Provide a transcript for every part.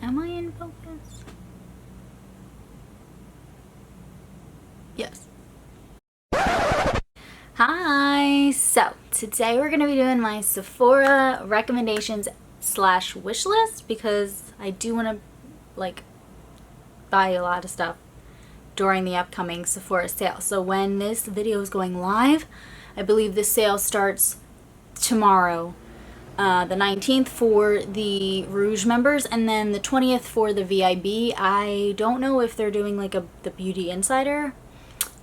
Am I in focus? Yes. Hi! So, today we're going to be doing my Sephora recommendations slash wish list because I do want to, like, buy a lot of stuff during the upcoming Sephora sale. So when this video is going live, I believe the sale starts tomorrow, the 19th for the Rouge members, and then the 20th for the VIB. I don't know if they're doing like the Beauty Insider.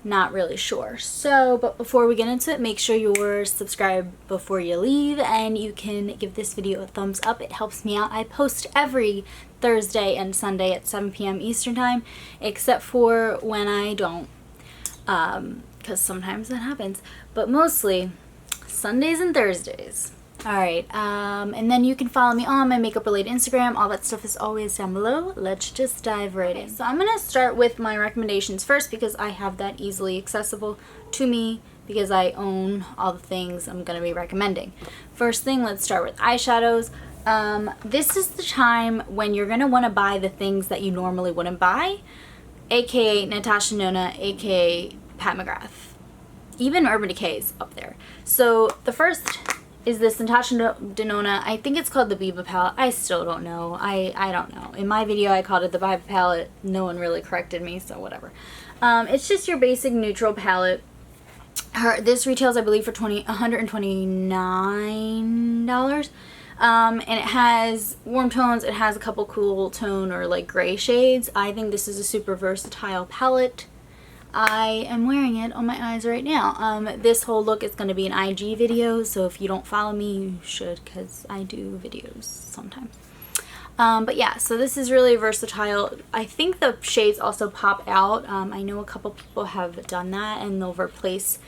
Not really sure. So, but before we get into it, make sure you're subscribed before you leave, and you can give this video a thumbs up. It helps me out. I post every Thursday and Sunday at 7 p.m. Eastern time, except for when I don't, because sometimes that happens, but mostly Sundays and Thursdays. Alright, and then you can follow me on my makeup related Instagram. All that stuff is always down below. Let's just dive right in. So I'm going to start with my recommendations first because I have that easily accessible to me because I own all the things I'm going to be recommending. First thing, let's start with eyeshadows. This is the time when you're going to want to buy the things that you normally wouldn't buy, aka Natasha Denona, aka Pat McGrath. Even Urban Decay is up there. So the first is this Natasha Denona. I think it's called the Biba palette. I still don't know. I don't know. In my video I called it the Biba palette. No one really corrected me, so whatever. It's just your basic neutral palette. This retails, I believe, for $129. And it has warm tones. It has a couple cool tone or like gray shades. I think this is a super versatile palette. I am wearing it on my eyes right now. This whole look is going to be an IG video, so if you don't follow me, you should, because I do videos sometimes. But yeah, so this is really versatile. I think the shades also pop out. I know a couple people have done that, and they'll replace,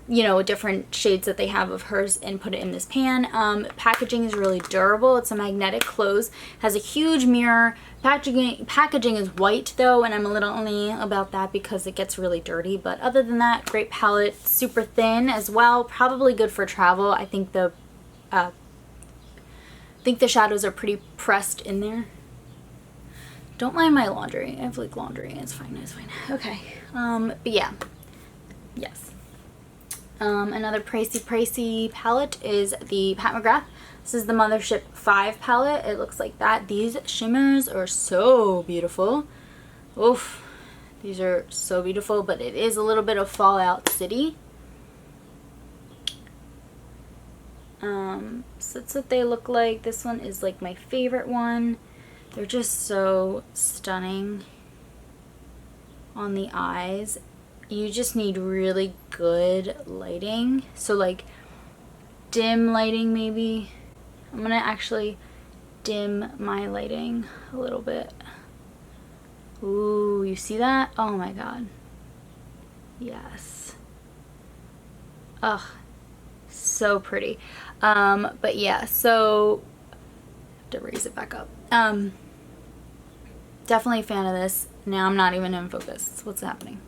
you know, different shades that they have of hers and put it in this pan. Packaging is really durable. It's a magnetic close. Has a huge mirror. Packaging is white though, and I'm a little only about that because it gets really dirty. But other than that, great palette. Super thin as well. Probably good for travel. I think the shadows are pretty pressed in there. Don't mind my laundry. I have like laundry. It's fine. It's fine. Okay. But yeah. Yes. Another pricey palette is the Pat McGrath. This is the Mothership 5 palette. It looks like that. These shimmers are so beautiful. Oof. These are so beautiful, but it is a little bit of Fallout City. So that's what they look like. This one is like my favorite one. They're just so stunning on the eyes. You just need really good lighting. So like dim lighting maybe. I'm gonna actually dim my lighting a little bit. Ooh, you see that? Oh my god. Yes. Ugh. So pretty. But yeah, so I have to raise it back up. Definitely a fan of this. Now I'm not even in focus. What's happening?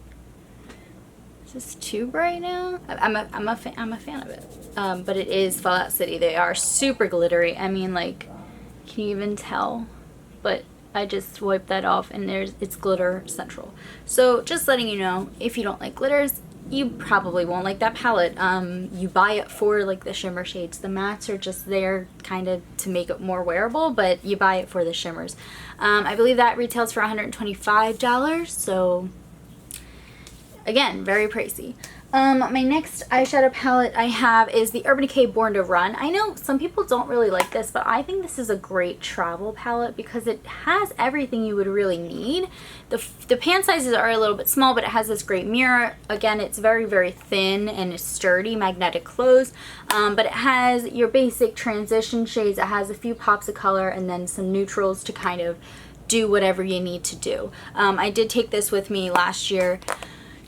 Is this too bright now? I'm a fan of it. But it is Fallout City. They are super glittery. I mean, like, can you even tell? But I just wiped that off, and it's glitter central. So just letting you know, if you don't like glitters, you probably won't like that palette. You buy it for like the shimmer shades. The mattes are just there kind of to make it more wearable, but you buy it for the shimmers. I believe that retails for $125. So again, very pricey. My next eyeshadow palette I have is the Urban Decay Born to Run. I know some people don't really like this, but I think this is a great travel palette because it has everything you would really need. The pan sizes are a little bit small, but it has this great mirror. Again, it's very, very thin and it's sturdy, magnetic close. But it has your basic transition shades. It has a few pops of color and then some neutrals to kind of do whatever you need to do. I did take this with me last year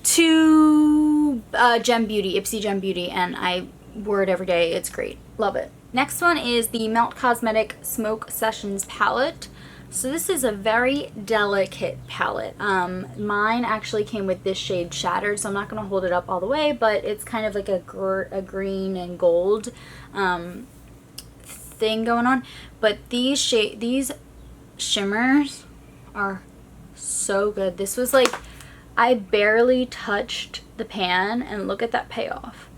to Gem Beauty, Ipsy Gem Beauty, and I wore it every day. It's great. Love it. Next one is the Melt Cosmetic Smoke Sessions palette. So this is a very delicate palette. Mine actually came with this shade Shattered, so I'm not going to hold it up all the way, but it's kind of like a green and gold thing going on. But these shimmers are so good. This was like, I barely touched the pan and look at that payoff.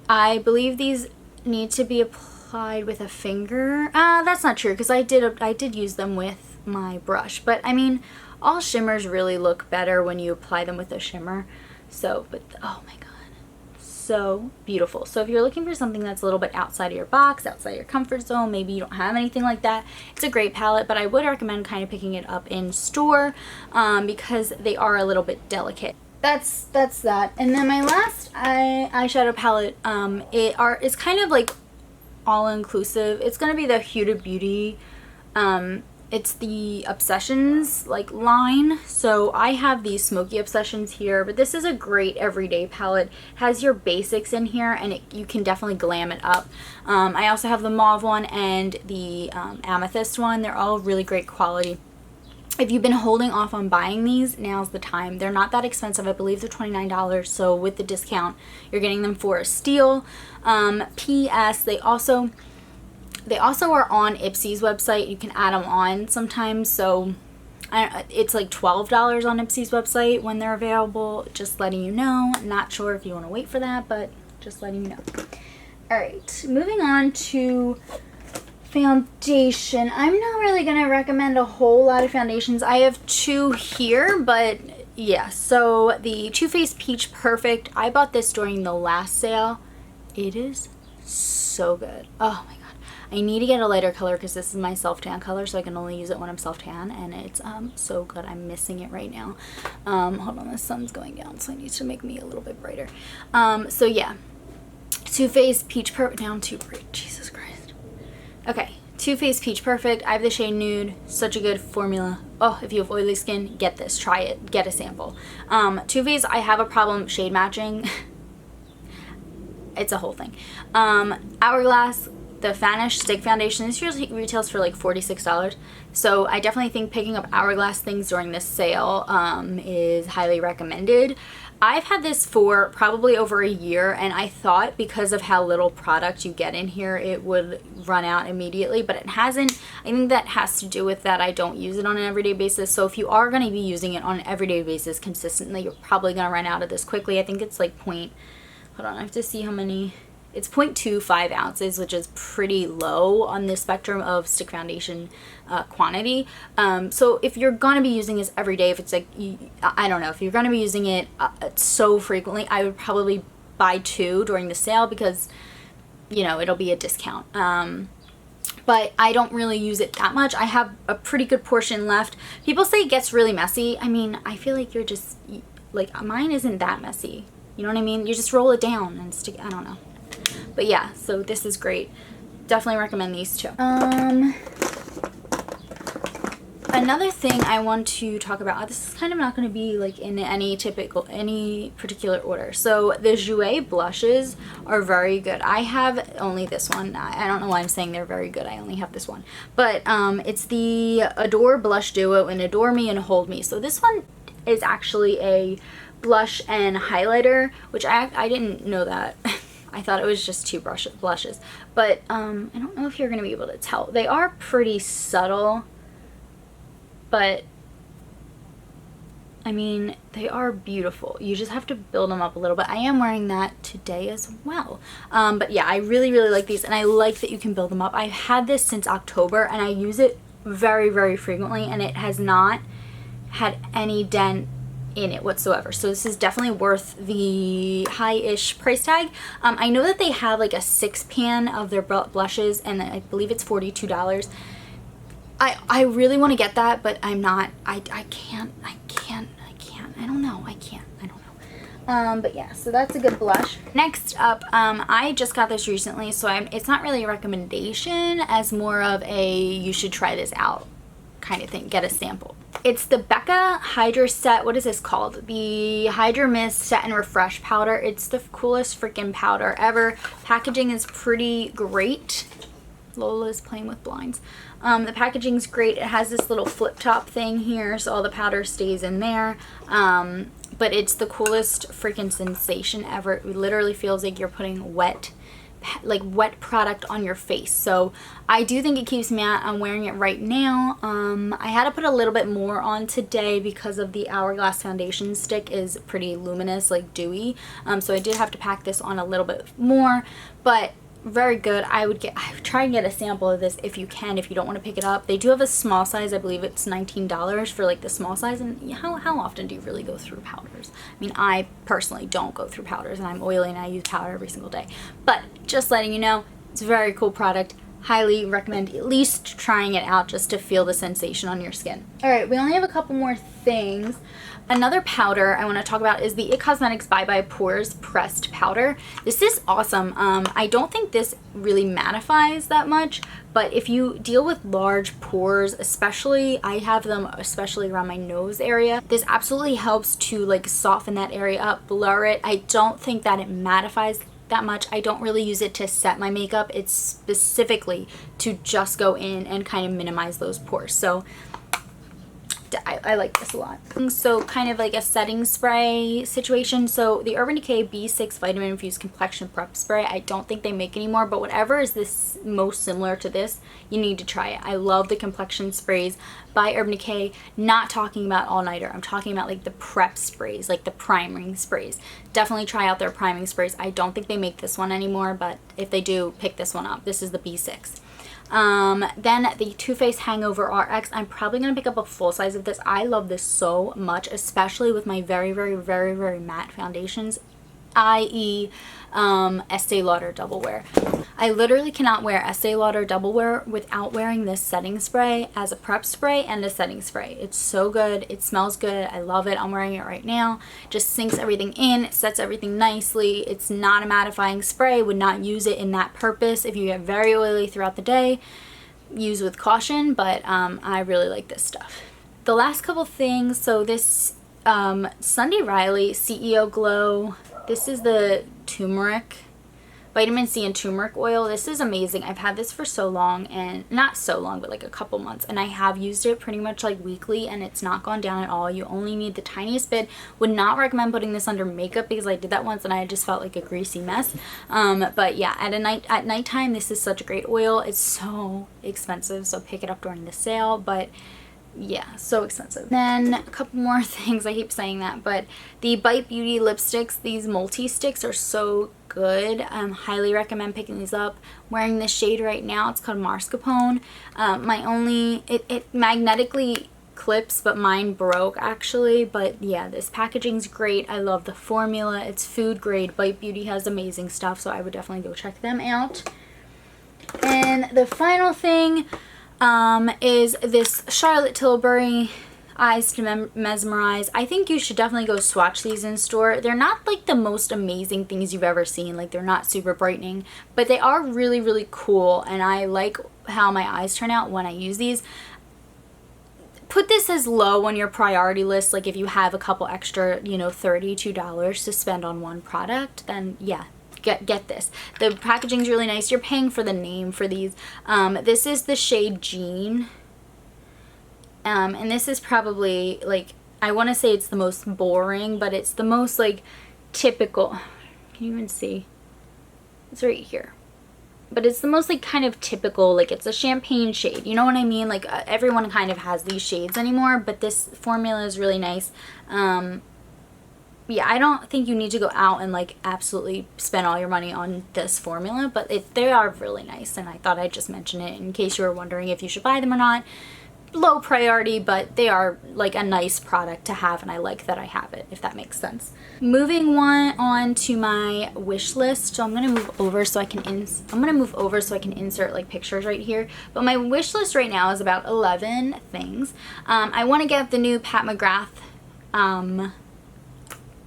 I believe these need to be applied with a finger. That's not true because I did use them with my brush, but I mean, all shimmers really look better when you apply them with a shimmer. So, but oh my god, so beautiful. So if you're looking for something that's a little bit outside of your box, outside your comfort zone, maybe you don't have anything like that, it's a great palette, but I would recommend kind of picking it up in store because they are a little bit delicate. That's that. And then my last eyeshadow palette is kind of like all-inclusive. It's gonna be the Huda Beauty. It's the Obsessions like line. So I have these Smoky Obsessions here, but this is a great everyday palette. It has your basics in here, and you can definitely glam it up. I also have the mauve one and the amethyst one. They're all really great quality. If you've been holding off on buying these, now's the time. They're not that expensive. I believe they're $29, so with the discount, you're getting them for a steal. P.S. They also are on Ipsy's website. You can add them on sometimes, so it's like $12 on Ipsy's website when they're available. Just letting you know. Not sure if you want to wait for that, but just letting you know. Alright, moving on to foundation. I'm not really going to recommend a whole lot of foundations. I have two here, but yeah. So the Too Faced Peach Perfect, I bought this during the last sale. It is so good. Oh my god. I need to get a lighter color because this is my self-tan color, so I can only use it when I'm self-tan, and it's so good. I'm missing it right now. Hold on, the sun's going down, so it needs to make me a little bit brighter. So yeah. Too Faced Peach Perfect. Now I'm too bright. Jesus Christ. Okay, Too Faced Peach Perfect. I have the shade Nude. Such a good formula. Oh, if you have oily skin, get this. Try it. Get a sample. Too Faced, I have a problem shade matching. It's a whole thing. Hourglass, the Vanish Stick Foundation. This usually retails for like $46. So I definitely think picking up Hourglass things during this sale is highly recommended. I've had this for probably over a year, and I thought because of how little product you get in here, it would run out immediately, but it hasn't. I think that has to do with that I don't use it on an everyday basis. So if you are going to be using it on an everyday basis consistently, you're probably going to run out of this quickly. I think it's like hold on, I have to see how many. It's 0.25 ounces, which is pretty low on the spectrum of stick foundation quantity. So if you're going to be using this every day, if it's like, I don't know, if you're going to be using it so frequently, I would probably buy two during the sale because, you know, it'll be a discount. But I don't really use it that much. I have a pretty good portion left. People say it gets really messy. I mean, I feel like you're just, like, mine isn't that messy. You know what I mean? You just roll it down and stick, I don't know. But yeah, so this is great. Definitely recommend these two. Another thing I want to talk about, this is kind of not going to be like in any particular order. So the Jouer blushes are very good. I have only this one. I don't know why I'm saying they're very good. I only have this one. But it's the Adore Blush Duo and Adore Me and Hold Me. So this one is actually a blush and highlighter, which I didn't know that. I thought it was just two blushes, but I don't know if you're going to be able to tell. They are pretty subtle, but I mean, they are beautiful. You just have to build them up a little bit. I am wearing that today as well. But yeah, I really, really like these, and I like that you can build them up. I've had this since October, and I use it very, very frequently, and it has not had any dent in it whatsoever. So this is definitely worth the high-ish price tag. I know that they have like a 6-pan of their blushes, and I believe it's $42. I really want to get that, but I'm not. I can't. I don't know. I don't know. But yeah, so that's a good blush. Next up, I just got this recently, so it's not really a recommendation as more of a you should try this out kind of thing. Get a sample. It's the Becca Hydra Set. What is this called? The Hydra Mist Set and Refresh Powder. It's the coolest freaking powder ever. Packaging is pretty great. Lola's playing with blinds. The packaging's great. It has this little flip top thing here, so all the powder stays in there. But it's the coolest freaking sensation ever. It literally feels like you're putting wet like wet product on your face. So I do think it keeps matte. I'm wearing it right now. I had to put a little bit more on today because of the Hourglass foundation stick is pretty luminous, like dewy. So I did have to pack this on a little bit more, but very good. I would try and get a sample of this if you can, if you don't want to pick it up. They do have a small size. I believe it's $19 for like the small size. And how often do you really go through powders? I mean, I personally don't go through powders, and I'm oily and I use powder every single day. But just letting you know, it's a very cool product. Highly recommend at least trying it out just to feel the sensation on your skin. All right, we only have a couple more things. Another powder I want to talk about is the It Cosmetics Bye Bye Pores Pressed Powder. This is awesome. I don't think this really mattifies that much, but if you deal with large pores, especially, I have them especially around my nose area, this absolutely helps to like soften that area up, blur it. I don't think that it mattifies that much. I don't really use it to set my makeup. It's specifically to just go in and kind of minimize those pores. So I like this a lot. So kind of like a setting spray situation. So the Urban Decay B6 Vitamin Infused Complexion Prep Spray, I don't think they make anymore, but whatever is this most similar to this, you need to try it. I love the complexion sprays by Urban Decay. Not talking about all-nighter. I'm talking about like the prep sprays, like the priming sprays. Definitely try out their priming sprays. I don't think they make this one anymore, but if they do, pick this one up. This is the B6. Then the Too Faced Hangover RX. I'm probably going to pick up a full size of this. I love this so much, especially with my very, very, very, very matte foundations, i.e. Estee Lauder Double Wear. I literally cannot wear Estee Lauder Double Wear without wearing this setting spray as a prep spray and a setting spray. It's so good. It smells good. I love it. I'm wearing it right now. Just sinks everything in. It sets everything nicely. It's not a mattifying spray. Would not use it in that purpose. If you get very oily throughout the day, use with caution, but I really like this stuff. The last couple things, so this Sunday Riley CEO Glow. This is the turmeric, vitamin C and turmeric oil. This is amazing. I've had this for so long, and not so long, but like a couple months, and I have used it pretty much like weekly, and it's not gone down at all. You only need the tiniest bit. Would not recommend putting this under makeup because I did that once and I just felt like a greasy mess. But yeah, at nighttime, this is such a great oil. It's so expensive, so pick it up during the sale, but yeah, so expensive. Then a couple more things, I keep saying that, but the Bite Beauty lipsticks, these multi-sticks are so good. Highly recommend picking these up. Wearing this shade right now, it's called Mascarpone. It magnetically clips, but mine broke actually. But yeah, this packaging's great. I love the formula. It's food grade. Bite Beauty has amazing stuff, so I would definitely go check them out. And the final thing is this Charlotte Tilbury Eyes to Mesmerize. I think you should definitely go swatch these in store. They're not like the most amazing things you've ever seen. Like, they're not super brightening, but they are really, really cool, and I like how my eyes turn out when I use these. Put this as low on your priority list. Like, if you have a couple extra, you know, $32 to spend on one product, then yeah, get this. The packaging's really nice. You're paying for the name for these. This is the shade Jean, and this is probably like, I want to say it's the most boring, but it's the most like typical. Can you even see? It's right here. But it's the most like kind of typical, like it's a champagne shade, you know what I mean? Like everyone kind of has these shades anymore, but this formula is really nice. Yeah, I don't think you need to go out and like absolutely spend all your money on this formula, but they are really nice, and I thought I'd just mention it in case you were wondering if you should buy them or not. Low priority, but they are like a nice product to have, and I like that I have it, if that makes sense. Moving on to my wish list. So I'm gonna move over so I can insert like pictures right here. But my wish list right now is about 11 things. I want to get the new Pat McGrath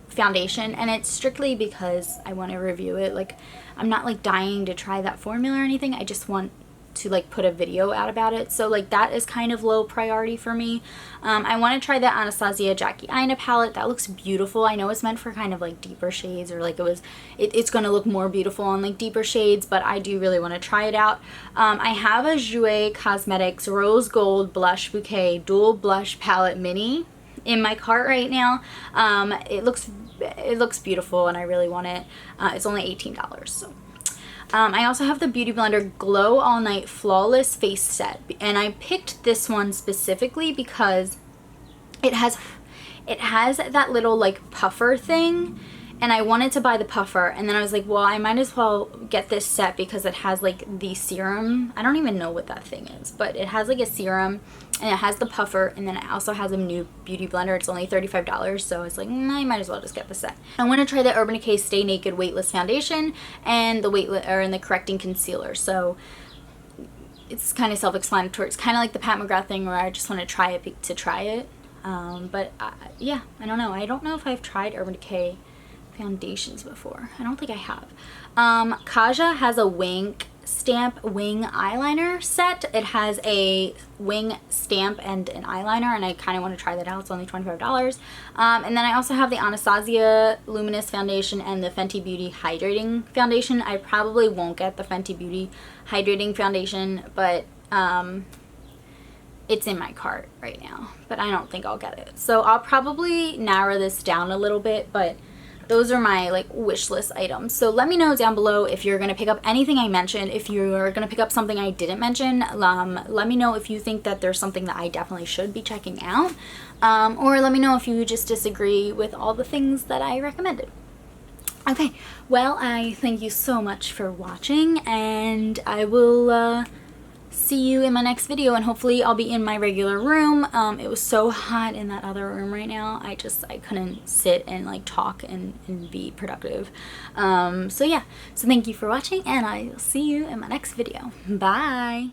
foundation, and it's strictly because I want to review it. Like, I'm not like dying to try that formula or anything. I just want to like put a video out about it, so like that is kind of low priority for me. I want to try the Anastasia Jackie Aina palette. That looks beautiful. I know it's meant for kind of like deeper shades, or like it's going to look more beautiful on like deeper shades, but I do really want to try it out. I have a Jouer Cosmetics Rose Gold Blush Bouquet Dual Blush Palette Mini in my cart right now. It looks beautiful, and I really want it. It's only $18, so I also have the Beauty Blender Glow All Night Flawless Face Set, and I picked this one specifically because it has that little like puffer thing, and I wanted to buy the puffer, and then I was like, well, I might as well get this set because it has like the serum. I don't even know what that thing is, but it has like a serum, and it has the puffer, and then it also has a new Beauty Blender. It's only $35, so it's like, I might as well just get the set. I want to try the Urban Decay Stay Naked Weightless Foundation and the correcting concealer. So it's kind of self-explanatory. It's kind of like the Pat McGrath thing where I just want to try it to try it. Yeah, I don't know. I don't know if I've tried Urban Decay foundations before. I don't think I have. Kaja has a wing eyeliner set. It has a wing stamp and an eyeliner, and I kind of want to try that out. It's only $25. And then I also have the Anastasia Luminous Foundation and the Fenty Beauty Hydrating Foundation. I probably won't get the Fenty Beauty Hydrating Foundation, but it's in my cart right now, but I don't think I'll get it. So I'll probably narrow this down a little bit, but those are my like wish list items. So let me know down below if you're gonna pick up anything I mentioned. If you're gonna pick up something I didn't mention, let me know if you think that there's something that I definitely should be checking out, or let me know if you just disagree with all the things that I recommended. Okay, well, I thank you so much for watching, and I will see you in my next video, and hopefully I'll be in my regular room. It was so hot in that other room right now. I couldn't sit and like talk and be productive. So yeah, so thank you for watching, and I'll see you in my next video. Bye.